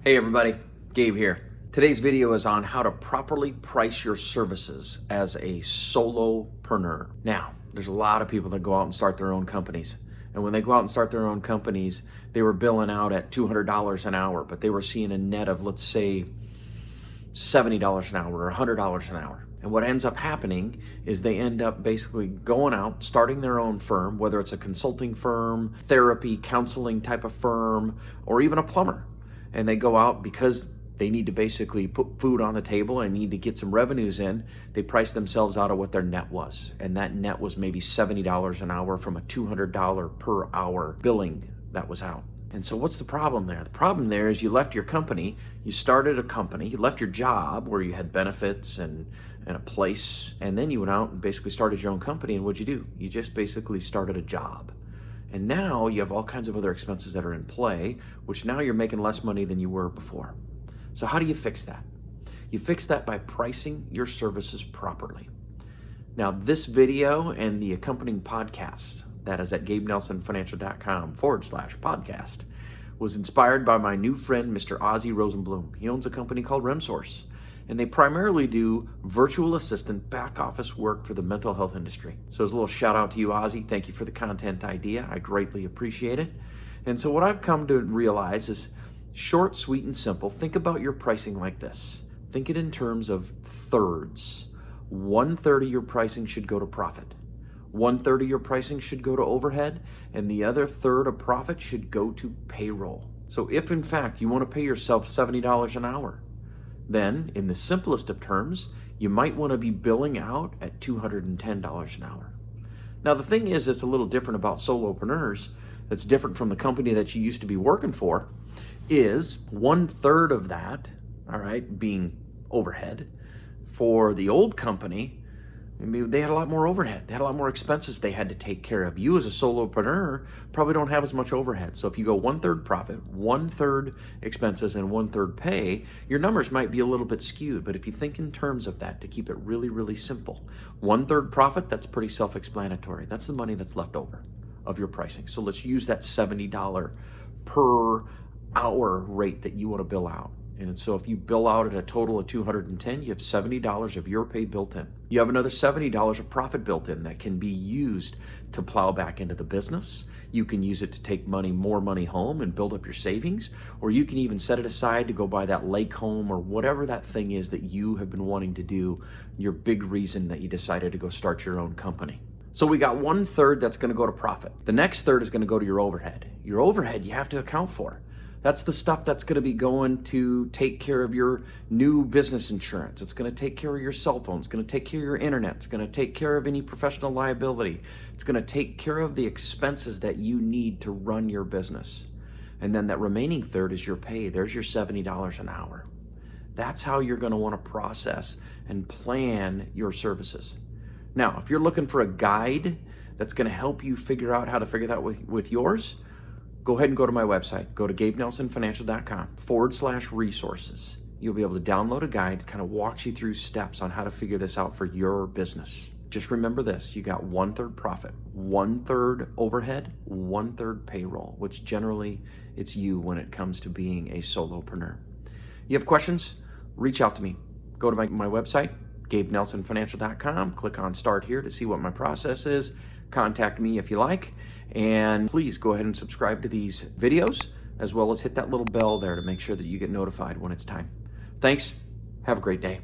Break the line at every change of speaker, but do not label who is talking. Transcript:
Hey everybody, Gabe here. Today's video is on how to properly price your services as a solopreneur. Now, there's a lot of people that go out and start their own companies. And when they go out and start their own companies, they were billing out at $200 an hour, but they were seeing a net of, let's say, $70 an hour or $100 an hour. And what ends up happening is they end up basically going out, starting their own firm, whether it's a consulting firm, therapy, counseling type of firm, or even a plumber. And they go out because they need to basically put food on the table and need to get some revenues in. They price themselves out of what their net was. And that net was maybe $70 an hour from a $200 per hour billing that was out. And so what's the problem there? The problem there is you left your company, you started a company, you left your job where you had benefits and a place, and then you went out and basically started your own company. And what'd you do? You just basically started a job. And now you have all kinds of other expenses that are in play, which now you're making less money than you were before. So how do you fix that? You fix that by pricing your services properly. Now, this video and the accompanying podcast, that is at GabeNelsonFinancial.com/podcast, was inspired by my new friend, Mr. Ozzy Rosenblum. He owns a company called RemSource, and they primarily do virtual assistant back office work for the mental health industry. So as a little shout out to you, Ozzy. Thank you for the content idea. I greatly appreciate it. And so what I've come to realize is short, sweet, and simple. Think about your pricing like this. Think it in terms of thirds. 1/3 of your pricing should go to profit. 1/3 of your pricing should go to overhead, and the other third of profit should go to payroll. So if in fact you want to pay yourself $70 an hour, then in the simplest of terms, you might want to be billing out at $210 an hour. Now the thing is, it's a little different about solopreneurs, that's different from the company that you used to be working for, is 1/3 of that, all right, being overhead. For the old company, I mean, they had a lot more overhead. They had a lot more expenses they had to take care of. You as a solopreneur probably don't have as much overhead. So if you go 1/3 profit, 1/3 expenses, and 1/3 pay, your numbers might be a little bit skewed. But if you think in terms of that to keep it really, really simple, 1/3 profit, that's pretty self-explanatory. That's the money that's left over of your pricing. So let's use that $70 per hour rate that you want to bill out. And so if you bill out at a total of $210, you have $70 of your pay built in. You have another $70 of profit built in that can be used to plow back into the business. You can use it to take more money home and build up your savings, or you can even set it aside to go buy that lake home or whatever that thing is that you have been wanting to do, your big reason that you decided to go start your own company. So we got 1/3 that's going to go to profit. The next third is going to go to your overhead. Your overhead you have to account for. That's the stuff that's going to be going to take care of your new business insurance. It's going to take care of your cell phone. It's going to take care of your internet. It's going to take care of any professional liability. It's going to take care of the expenses that you need to run your business. And then that remaining third is your pay. There's your $70 an hour. That's how you're going to want to process and plan your services. Now, if you're looking for a guide that's going to help you figure out how to figure that with yours, go ahead and go to my website. Go to GabeNelsonFinancial.com/resources. You'll be able to download a guide that kind of walks you through steps on how to figure this out for your business. Just remember this, you got 1/3 profit, 1/3 overhead, 1/3 payroll, which generally it's you when it comes to being a solopreneur. You have questions? Reach out to me. Go to my website, GabeNelsonFinancial.com. Click on Start Here to see what my process is. Contact me if you like. And please go ahead and subscribe to these videos, as well as hit that little bell there to make sure that you get notified when it's time. Thanks. Have a great day.